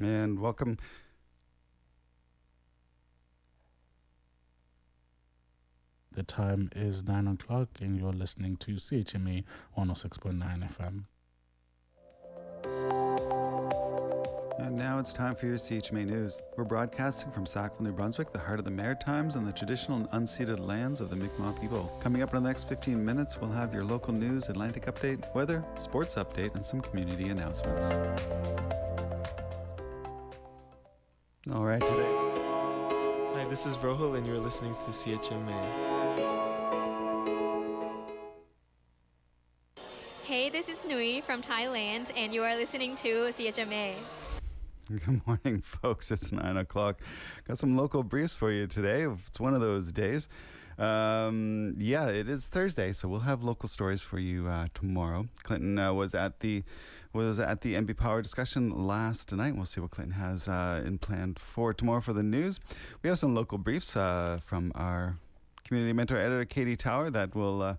And welcome. The time is 9 o'clock and you're listening to CHMA 106.9 FM. And now it's time for your CHMA News. We're broadcasting from Sackville, New Brunswick, the heart of the Maritimes and the traditional and unceded lands of the Mi'kmaq people. Coming up in the next 15 minutes, we'll have your local news, Atlantic update, weather, sports update, and some community announcements. All right, today. Hi, this is Rohul and you're listening to the CHMA. Hey, this is Nui from Thailand, and you are listening to CHMA. Good morning, folks. It's 9 o'clock. Got some local briefs for you today. It's one of those days. It is Thursday, so we'll have local stories for you tomorrow. Clinton was at the MB Power discussion last night. We'll see what Clinton has in planned for tomorrow for the news. We have some local briefs from our community mentor editor, Katie Tower, that will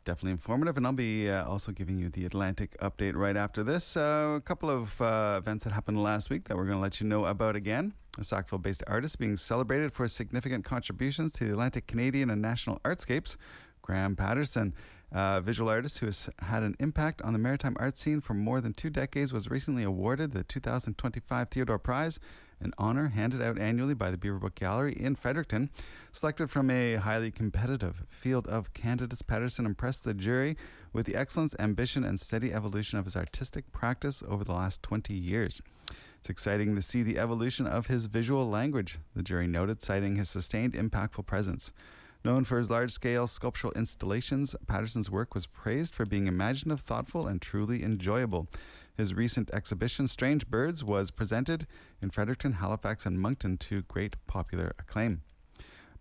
definitely informative, and I'll be also giving you the Atlantic update right after this. A couple of events that happened last week that we're going to let you know about again. A Sackville-based artist being celebrated for significant contributions to the Atlantic Canadian and national artscapes. Graham Patterson, a visual artist who has had an impact on the maritime art scene for more than 2 decades, was recently awarded the 2025 Theodore Prize, an honor handed out annually by the Beaverbrook Gallery in Fredericton. Selected from a highly competitive field of candidates, Patterson impressed the jury with the excellence, ambition, and steady evolution of his artistic practice over the last 20 years. It's exciting to see the evolution of his visual language, the jury noted, citing his sustained, impactful presence. Known for his large-scale sculptural installations, Patterson's work was praised for being imaginative, thoughtful, and truly enjoyable. His recent exhibition, Strange Birds, was presented in Fredericton, Halifax, and Moncton to great popular acclaim.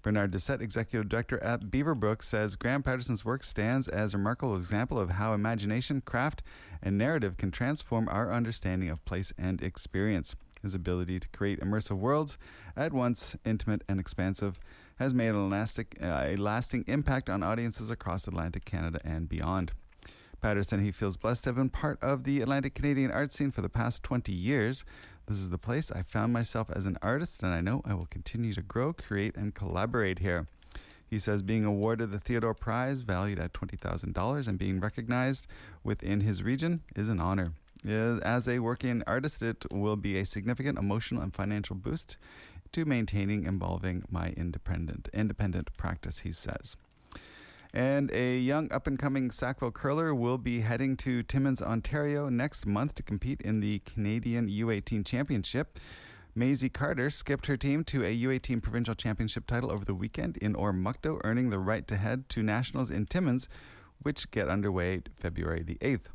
Bernard Doucette, Executive Director at Beaverbrook, says Graham Patterson's work stands as a remarkable example of how imagination, craft, and narrative can transform our understanding of place and experience. His ability to create immersive worlds, at once intimate and expansive, has made a lasting impact on audiences across Atlantic Canada and beyond. Patterson, he feels blessed to have been part of the Atlantic Canadian art scene for the past 20 years. This is the place I found myself as an artist, and I know I will continue to grow, create, and collaborate here. He says being awarded the Theodore Prize, valued at $20,000, and being recognized within his region is an honor. As a working artist, it will be a significant emotional and financial boost to maintaining and evolving my independent practice, he says. And a young up-and-coming Sackville curler will be heading to Timmins, Ontario next month to compete in the Canadian U18 Championship. Maisie Carter skipped her team to a U18 provincial championship title over the weekend in Ormukto, earning the right to head to nationals in Timmins, which get underway February the 8th.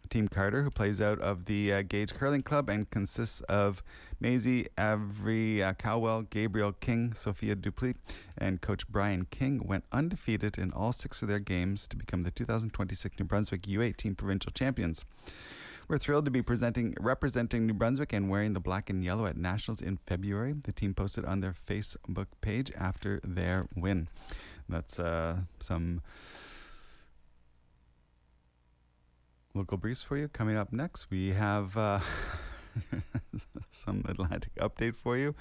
Team Carter, who plays out of the Gage Curling Club and consists of Maisie, Avery Cowell, Gabriel King, Sophia Dupleix, and Coach Brian King, went undefeated in all 6 of their games to become the 2026 New Brunswick U18 provincial champions. We're thrilled to be representing New Brunswick and wearing the black and yellow at Nationals in February. The team posted on their Facebook page after their win. That's some local briefs for you. Coming up next, we have some Atlantic update for you.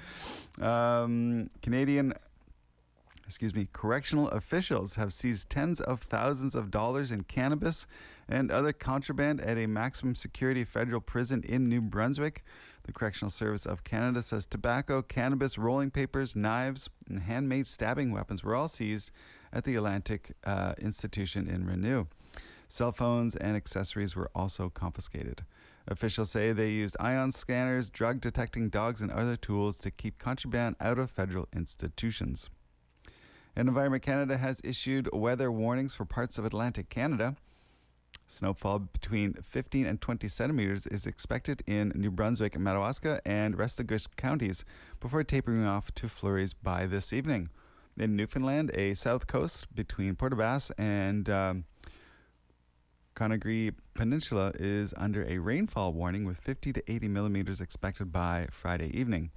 Correctional officials have seized tens of thousands of dollars in cannabis and other contraband at a maximum security federal prison in New Brunswick. The Correctional Service of Canada says tobacco, cannabis, rolling papers, knives, and handmade stabbing weapons were all seized at the Atlantic Institution in Renew. Cell phones and accessories were also confiscated. Officials say they used ion scanners, drug-detecting dogs, and other tools to keep contraband out of federal institutions. And Environment Canada has issued weather warnings for parts of Atlantic Canada. Snowfall between 15 and 20 centimeters is expected in New Brunswick, Madawaska, and Restigouche counties before tapering off to flurries by this evening. In Newfoundland, a south coast between Port aux Basques and Conagry Peninsula is under a rainfall warning with 50 to 80 millimeters expected by Friday evening.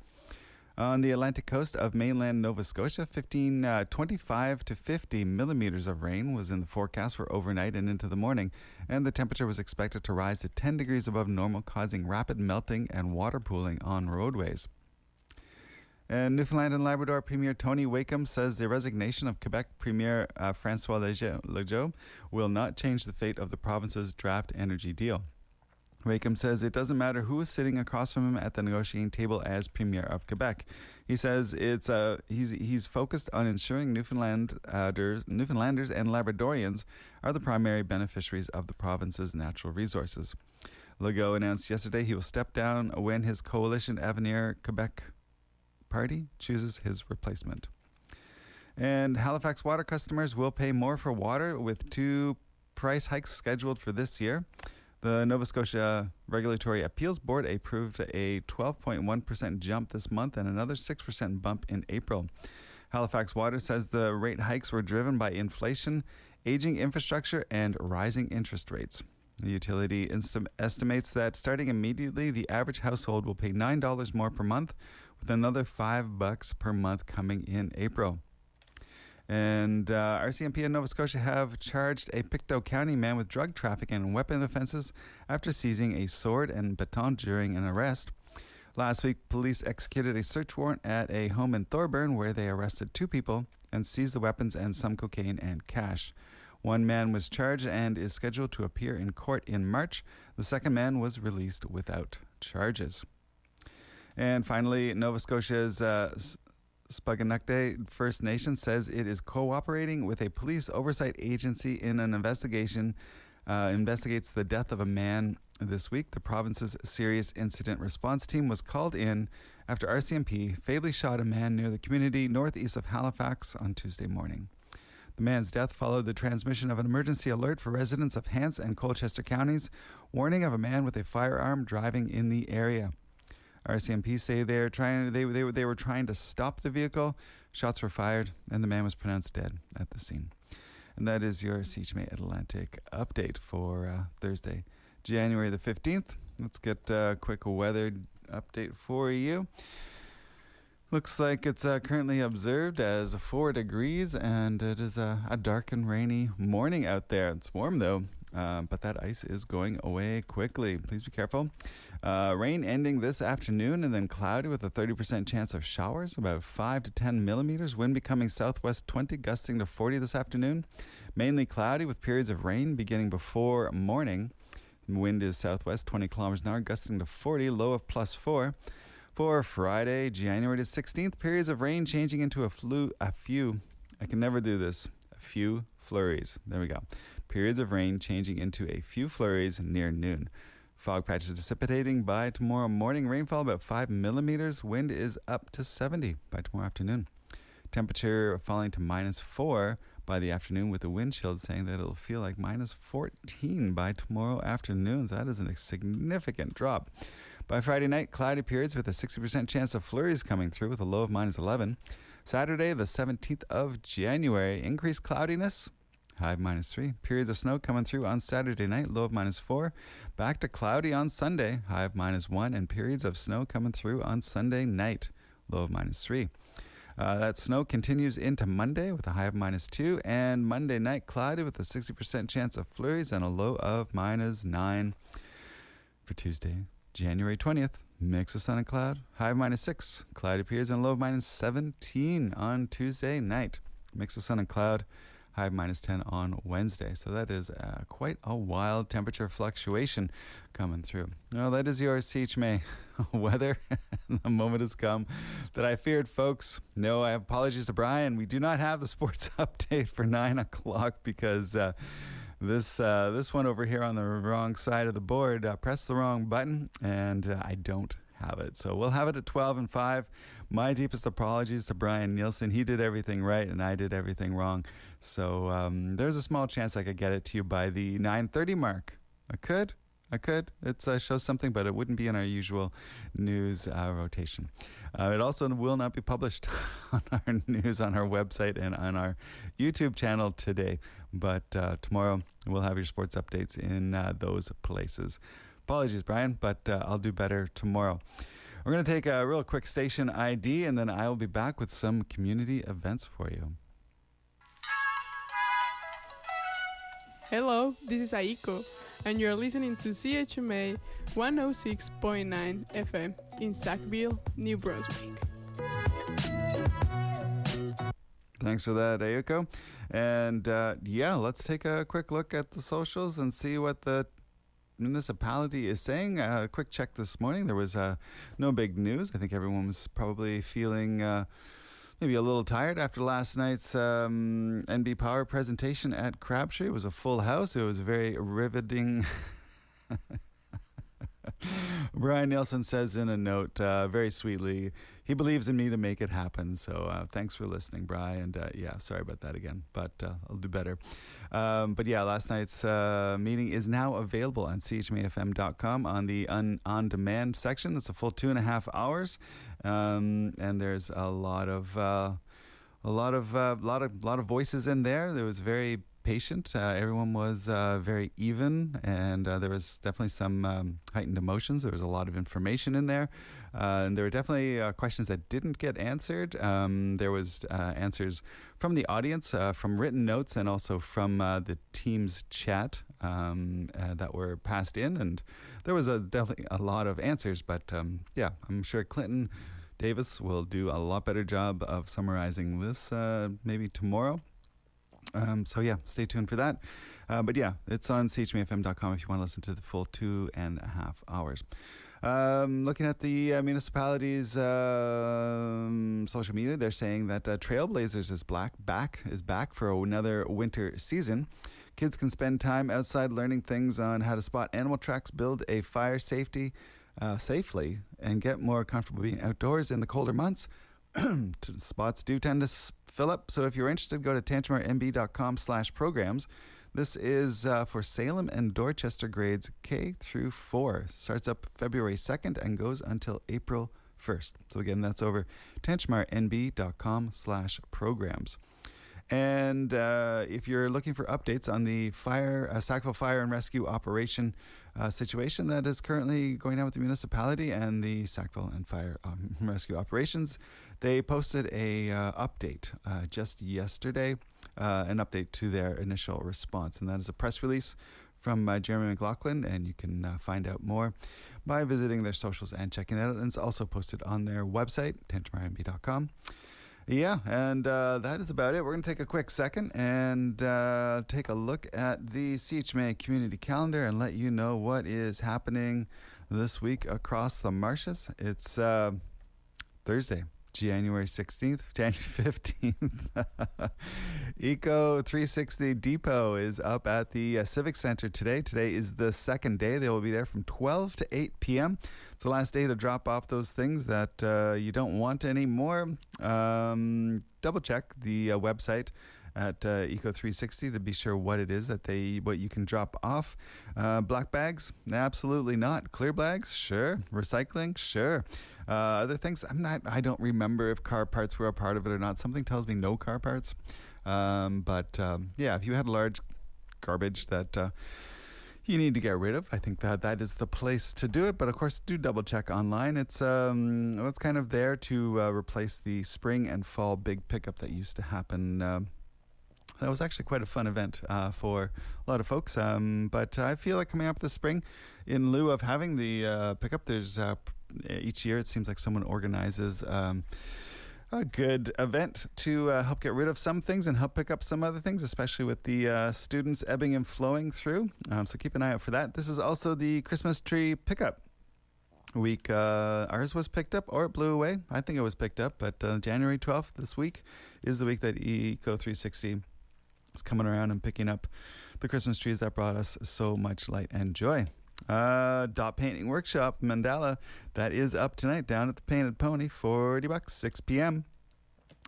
On the Atlantic coast of mainland Nova Scotia, 25 to 50 millimeters of rain was in the forecast for overnight and into the morning, and the temperature was expected to rise to 10 degrees above normal, causing rapid melting and water pooling on roadways. And Newfoundland and Labrador Premier Tony Wakeham says the resignation of Quebec Premier Francois Legault will not change the fate of the province's draft energy deal. Wakeham says it doesn't matter who is sitting across from him at the negotiating table as Premier of Quebec. He says he's focused on ensuring Newfoundlanders and Labradorians are the primary beneficiaries of the province's natural resources. Legault announced yesterday he will step down when his coalition Avenir Quebec party chooses his replacement. And Halifax water customers will pay more for water with 2 price hikes scheduled for this year. The Nova Scotia Regulatory Appeals Board approved a 12.1% jump this month and another 6% bump in April. Halifax Water says the rate hikes were driven by inflation, aging infrastructure, and rising interest rates. The utility estimates that starting immediately, the average household will pay $9 more per month, with another $5 per month coming in April. And RCMP in Nova Scotia have charged a Pictou County man with drug trafficking and weapon offenses after seizing a sword and baton during an arrest. Last week, police executed a search warrant at a home in Thorburn where they arrested 2 people and seized the weapons and some cocaine and cash. 1 man was charged and is scheduled to appear in court in March. The second man was released without charges. And finally, Nova Scotia's Spaganakte First Nation says it is cooperating with a police oversight agency in an investigation investigates the death of a man this week. The province's serious incident response team was called in after RCMP fatally shot a man near the community northeast of Halifax on Tuesday morning. The man's death followed the transmission of an emergency alert for residents of Hants and Colchester counties, warning of a man with a firearm driving in the area. RCMP say they were trying to stop the vehicle. Shots were fired, and the man was pronounced dead at the scene. And that is your CHMA Atlantic update for Thursday, January the 15th. Let's get a quick weather update for you. Looks like it's currently observed as 4 degrees, and it is a dark and rainy morning out there. It's warm, though, but that ice is going away quickly. Please be careful. Rain ending this afternoon, and then cloudy with a 30% chance of showers, about 5 to 10 millimeters. Wind becoming southwest 20, gusting to 40 this afternoon. Mainly cloudy with periods of rain beginning before morning. Wind is southwest 20 kilometers an hour, gusting to 40, low of +4. For Friday, January the 16th, periods of rain changing into a few flurries. There we go. Periods of rain changing into a few flurries near noon. Fog patches dissipating by tomorrow morning. Rainfall about 5 millimeters. Wind is up to 70 by tomorrow afternoon. Temperature falling to -4 by the afternoon, with the wind chill saying that it'll feel like -14 by tomorrow afternoon. So that is a significant drop. By Friday night, cloudy periods with a 60% chance of flurries coming through with a low of -11. Saturday, the 17th of January, increased cloudiness, high of -3. Periods of snow coming through on Saturday night, low of -4. Back to cloudy on Sunday, high of -1. And periods of snow coming through on Sunday night, low of -3. That snow continues into Monday with a high of -2. And Monday night, cloudy with a 60% chance of flurries and a low of -9. For Tuesday, January 20th, mix of sun and cloud, high of -6. Cloudy periods and low of -17 on Tuesday night. Mix of sun and cloud, high of -10 on Wednesday. So that is quite a wild temperature fluctuation coming through. Well, that is your CHMA weather. The moment has come that I feared, folks. No, I have apologies to Brian. We do not have the sports update for 9 o'clock because this one over here on the wrong side of the board pressed the wrong button, and I don't have it. So we'll have it at 12 and 5. My deepest apologies to Brian Nielsen. He did everything right, and I did everything wrong. So there's a small chance I could get it to you by the 9:30 mark. I could. It shows something, but it wouldn't be in our usual news rotation. It also will not be published on our news on our website and on our YouTube channel today. But tomorrow we'll have your sports updates in those places. Apologies, Brian, but I'll do better tomorrow. We're going to take a real quick station ID, and then I will be back with some community events for you. Hello, this is Aiko, and you're listening to CHMA 106.9 FM in Sackville, New Brunswick. Thanks for that, Ayuko. And let's take a quick look at the socials and see what the municipality is saying. A quick check this morning. There was no big news. I think everyone was probably feeling maybe a little tired after last night's NB Power presentation at Crabtree. It was a full house. It was very riveting. Brian Nielsen says in a note, very sweetly, he believes in me to make it happen. So thanks for listening, Brian. And sorry about that again, but I'll do better. But last night's meeting is now available on chmafm.com on the on-demand section. It's a full 2.5 hours, and there's a lot of voices in there. There was very patient. Everyone was very even, and there was definitely some heightened emotions. There was a lot of information in there, and there were definitely questions that didn't get answered. There was answers from the audience, from written notes, and also from the team's chat that were passed in, and there was definitely a lot of answers. But I'm sure Clinton Davis will do a lot better job of summarizing this maybe tomorrow. Stay tuned for that. It's on chmafm.com if you want to listen to the full 2.5 hours. Looking at the municipality's social media, they're saying that Trailblazers is back for another winter season. Kids can spend time outside learning things on how to spot animal tracks, build a fire safely, and get more comfortable being outdoors in the colder months. Spots do tend to fill up, so if you're interested, go to tantramar.nb.com/programs. This is for Salem and Dorchester grades K through 4. Starts up February 2nd and goes until April 1st. So again, that's over tantramar.nb.com/programs. And if you're looking for updates on the Sackville Fire and Rescue Operation situation that is currently going on with the municipality and the Sackville and Fire Rescue Operations, they posted a update just yesterday, an update to their initial response. And that is a press release from Jeremy McLaughlin, and you can find out more by visiting their socials and checking that out. And it's also posted on their website, tantramar.nb.com. And that is about it. We're going to take a quick second and take a look at the CHMA community calendar and let you know what is happening this week across the marshes. It's Thursday, January 16th, January 15th. Eco 360 Depot is up at the Civic Center today. Today is the second day. They will be there from 12 to 8 p.m. It's the last day to drop off those things that you don't want anymore. Double check the website at Eco 360 to be sure what it is what you can drop off. Black bags? Absolutely not. Clear bags? Sure. Recycling? Sure. Other things? I don't remember if car parts were a part of it or not. Something tells me no car parts. If you had large garbage that you need to get rid of, I think that is the place to do it. But of course, do double check online. It's kind of there to replace the spring and fall big pickup that used to happen. That was actually quite a fun event for a lot of folks. But I feel like coming up this spring, in lieu of having the pickup, there's each year it seems like someone organizes a good event to help get rid of some things and help pick up some other things, especially with the students ebbing and flowing through. So keep an eye out for that. This is also the Christmas tree pickup week. Ours was picked up, or it blew away. I think it was picked up, but January 12th this week is the week that Eco 360 is coming around and picking up the Christmas trees that brought us so much light and joy. Dot painting workshop Mandala, that is up tonight down at the Painted Pony, $40, 6 p.m.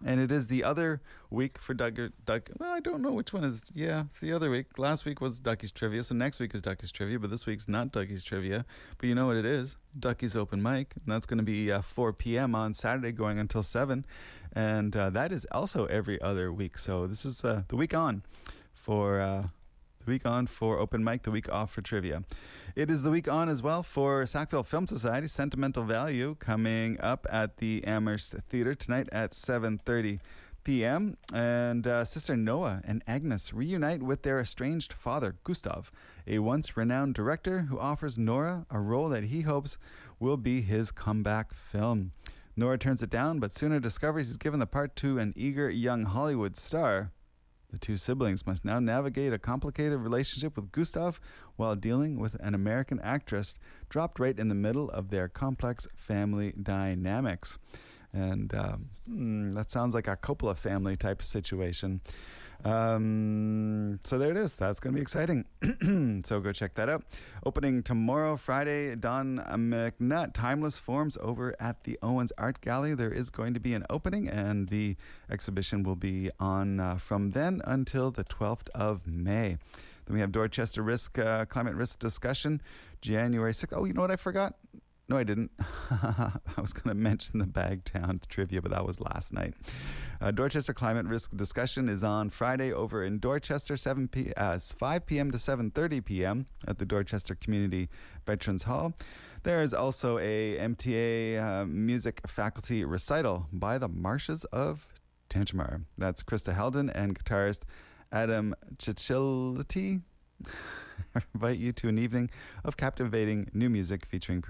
And it is the other week for Doug. Well, I don't know which one is. Yeah, it's the other week. Last week was Ducky's Trivia, so next week is Ducky's Trivia, but this week's not Ducky's Trivia. But you know what it is? Ducky's Open Mic, and that's going to be 4 p.m. on Saturday going until 7. And that is also every other week. So this is the week on for The week on for open mic, the week off for trivia. It is the week on as well for Sackville Film Society, Sentimental Value, coming up at the Amherst Theatre tonight at 7:30 p.m. And Sister Noah and Agnes reunite with their estranged father, Gustav, a once renowned director who offers Nora a role that he hopes will be his comeback film. Nora turns it down, but sooner discovers he's given the part to an eager young Hollywood star. The two siblings must now navigate a complicated relationship with Gustav while dealing with an American actress dropped right in the middle of their complex family dynamics. And that sounds like a Coppola family type of situation. So there it is. That's going to be exciting. So go check that out. Opening tomorrow, Friday, Don McNutt, Timeless Forms over at the Owens Art Gallery. There is going to be an opening, and the exhibition will be on from then until the 12th of May. Then we have Dorchester Climate Risk Discussion, January 6th. Oh, you know what I forgot? No, I didn't. I was going to mention the Bagtown trivia, but that was last night. Dorchester Climate Risk Discussion is on Friday over in Dorchester, 5 p.m. to 7:30 p.m. at the Dorchester Community Veterans Hall. There is also a MTA music faculty recital by the Marshes of Tantramar. That's Krista Heldon and guitarist Adam Chichility. I invite you to an evening of captivating new music featuring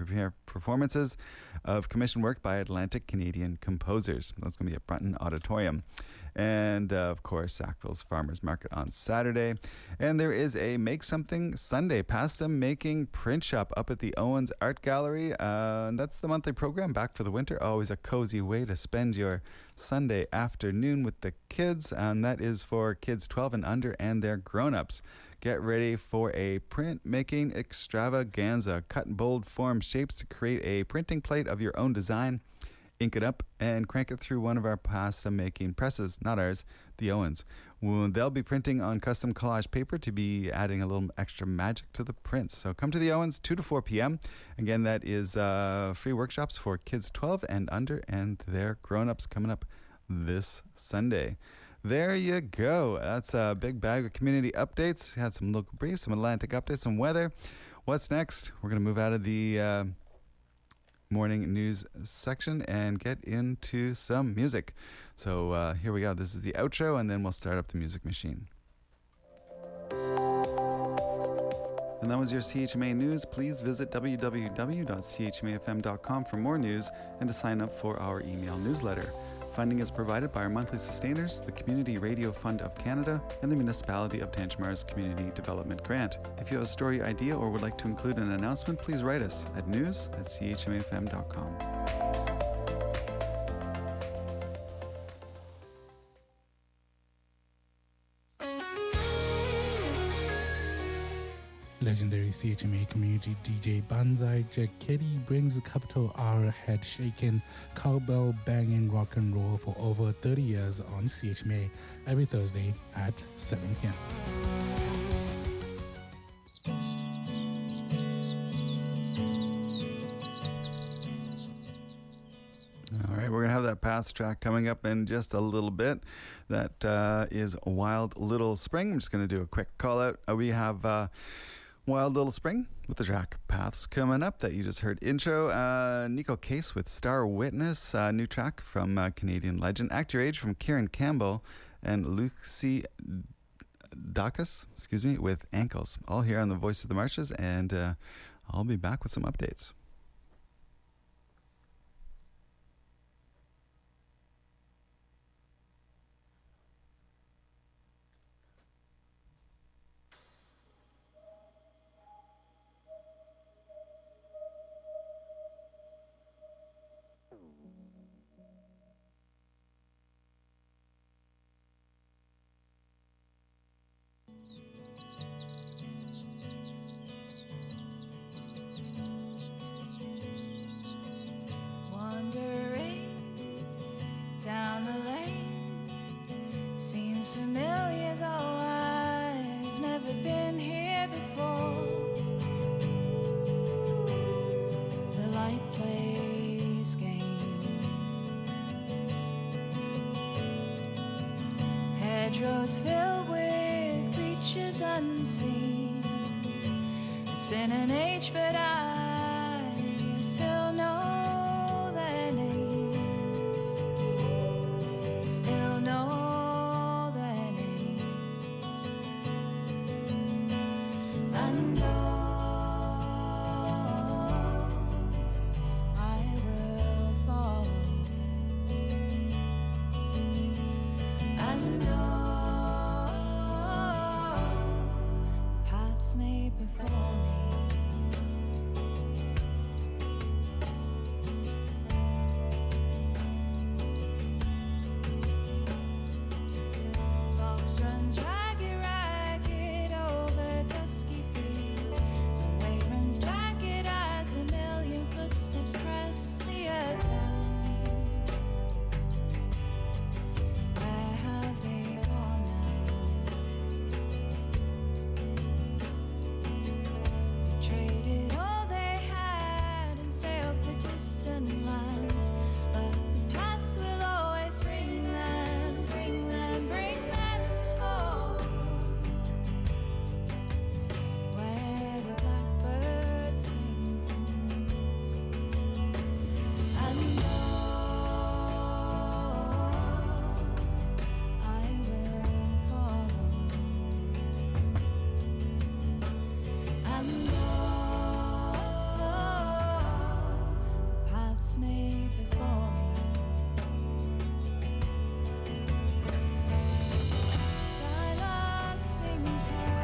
performances of commissioned work by Atlantic Canadian composers. That's going to be at Brunton Auditorium. And, of course, Sackville's Farmers Market on Saturday. And there is a Make Something Sunday pasta making print shop up at the Owens Art Gallery. And that's the monthly program back for the winter. Always a cozy way to spend your Sunday afternoon with the kids. And that is for kids 12 and under and their grown-ups. Get ready for a print-making extravaganza. Cut in bold form shapes to create a printing plate of your own design. Ink it up and crank it through one of our pasta-making presses. Not ours, the Owens. They'll be printing on custom collage paper to be adding a little extra magic to the prints. So come to the Owens, 2 to 4 p.m. Again, that is free workshops for kids 12 and under and their grown-ups coming up this Sunday. There you go. That's a big bag of community updates. Had some local briefs, some Atlantic updates, some weather. What's next? We're going to move out of the morning news section and get into some music. So here we go. This is the outro, and then we'll start up the music machine. And that was your CHMA News. Please visit www.chmafm.com for more news and to sign up for our email newsletter. Funding is provided by our monthly sustainers, the Community Radio Fund of Canada, and the Municipality of Tantramar's Community Development Grant. If you have a story idea or would like to include an announcement, please write us at news@chmafm.com. Legendary CHMA community DJ Banzai Jack Kitty brings the capital R head shaking, cowbell banging rock and roll for over 30 years on CHMA every Thursday at 7 p.m. All right, we're going to have that Paths track coming up in just a little bit. That is Wild Little Spring. I'm just going to do a quick call out. We have Wild Little Spring with the track Paths coming up that you just heard intro. Nico Case with Star Witness, new track from Canadian legend. Act Your Age from Kieran Campbell and Lucy Dacus, with Ankles. All here on the Voice of the Marshes, and I'll be back with some updates. Familiar, though I've never been here before. The light plays games, hedgerows filled with creatures reaches unseen. It's been an age, but I still know their names. Still know their names. And I will follow. And paths made before me. Fox runs ragged, ragged over dusky fields. The way runs jagged as a million footsteps press the earth down. Where have they gone now? Traded all they had and sailed for distant lands. But the paths will always bring them, bring them, bring them home. Where the blackbird sings. And I will follow. And the paths made before me. Skylark sings her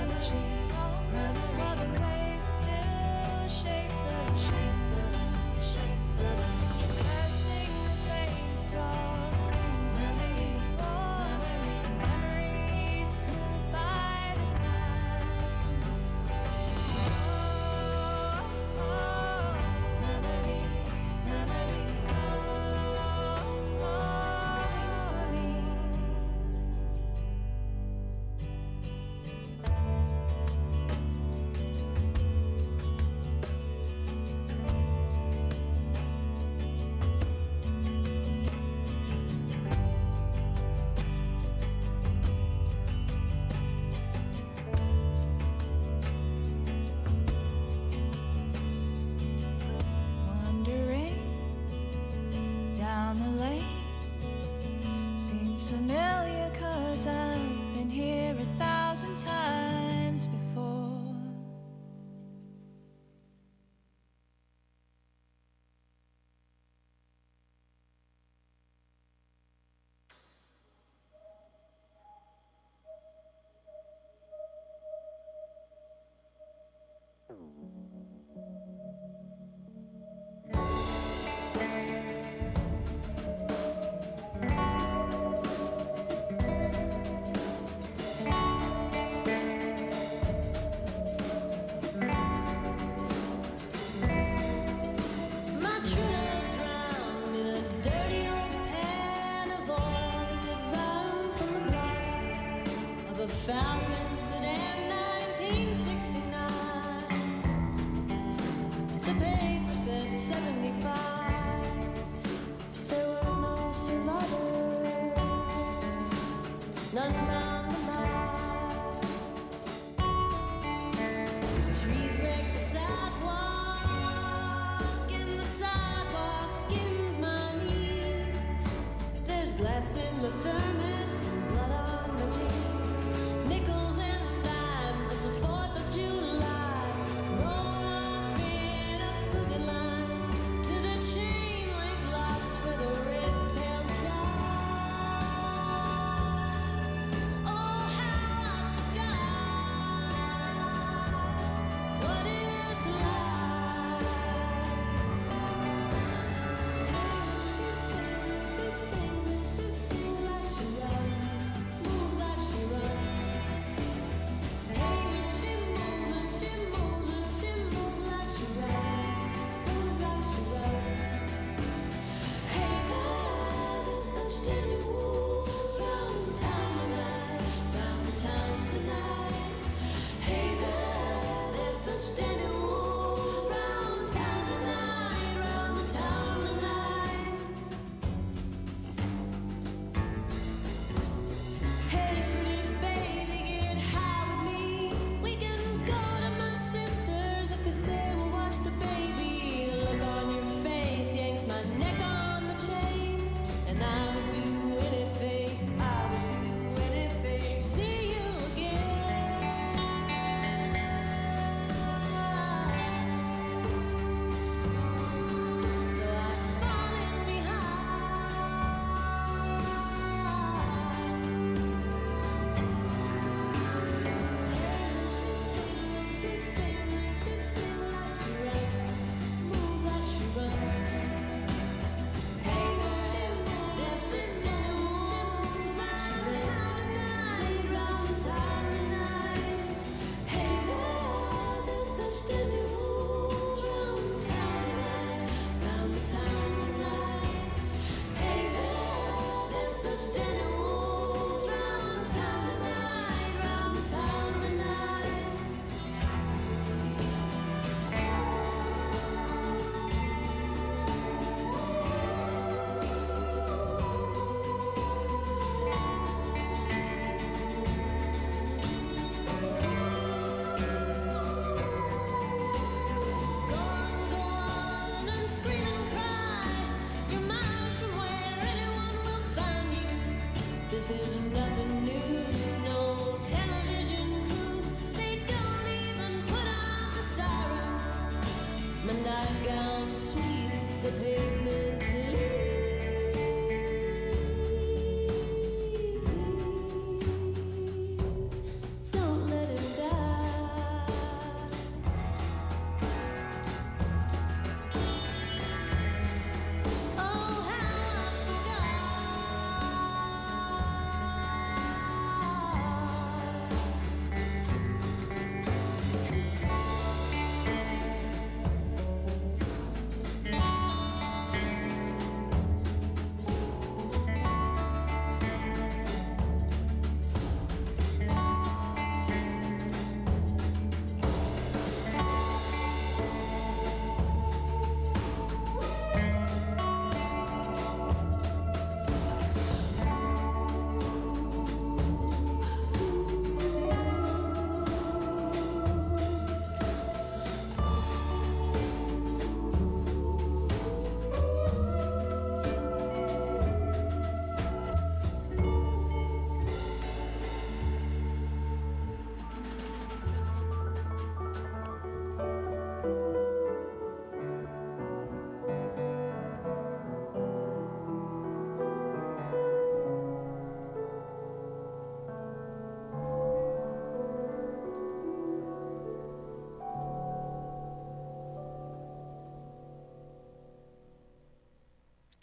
energy song, while the waves still shake the traversing the face of things that lay before. Memories smoothed by the sand. Memories, memories, sing for me. Wandering down the lane seems familiar, 'cause I've been here 1,000 times before. My true love drowned in a dirty old pan of oil that did run from the block of a Falcon sedan 1969. The paper said 75. There were no survivors, none found alive. Trees wreck the sidewalk, and the sidewalk skims my knees. There's glass in my thermos and blood on my jeans. Nickels and dimes of the 4th of July roll off in a crooked line to the chain link locks where the red tails die.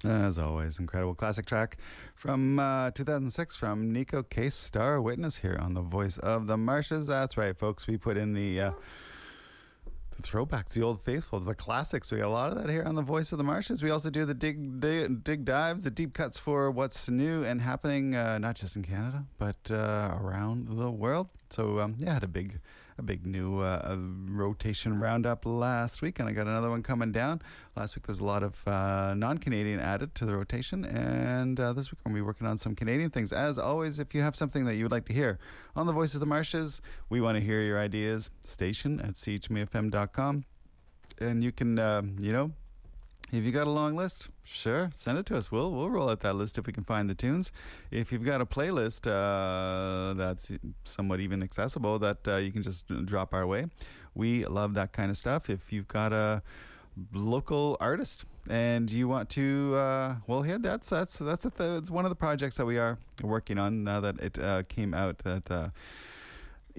As always, incredible classic track from 2006 from Nico Case, Star Witness here on the Voice of the Marshes. That's right, folks. We put in the throwbacks, the old faithful, the classics. We got a lot of that here on the Voice of the Marshes. We also do the dig dives, the deep cuts for what's new and happening, not just in Canada, but around the world. So yeah, I had a big new rotation roundup last week, and I got another one coming down. Last week there's a lot of non-Canadian added to the rotation, and this week we're going to be working on some Canadian things. As always, if you have something that you would like to hear on the Voice of the Marshes, we want to hear your ideas. Station at chmafm.com, and you can, if you got a long list, sure, send it to us. We'll roll out that list if we can find the tunes. If you've got a playlist that's somewhat even accessible that you can just drop our way, we love that kind of stuff. If you've got a local artist and you want to, it's one of the projects that we are working on now that it came out that.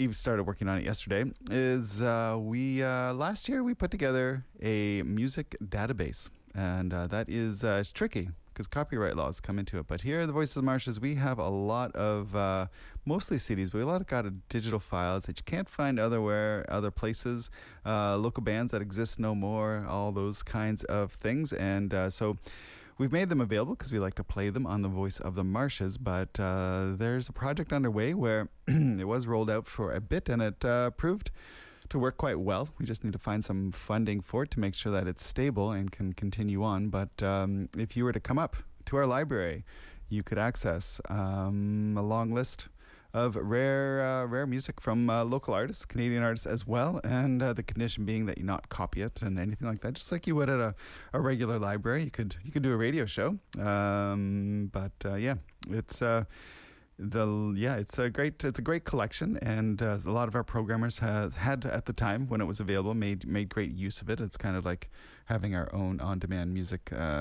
Eve started working on it yesterday. Last year we put together a music database, and that is it's tricky because copyright laws come into it. But here at the Voice of the Marshes, we have a lot of mostly CDs, but a lot of digital files that you can't find other places, local bands that exist no more, all those kinds of things, and so. We've made them available because we like to play them on the Voice of the Marshes, but there's a project underway where it was rolled out for a bit, and it proved to work quite well. We just need to find some funding for it to make sure that it's stable and can continue on. But if you were to come up to our library, you could access a long list of rare music from local artists, Canadian artists as well, and the condition being that you not copy it and anything like that, just like you would at a regular library. You could do a radio show, it's a great collection, and a lot of our programmers had at the time when it was available made great use of it. It's kind of like having our own on-demand music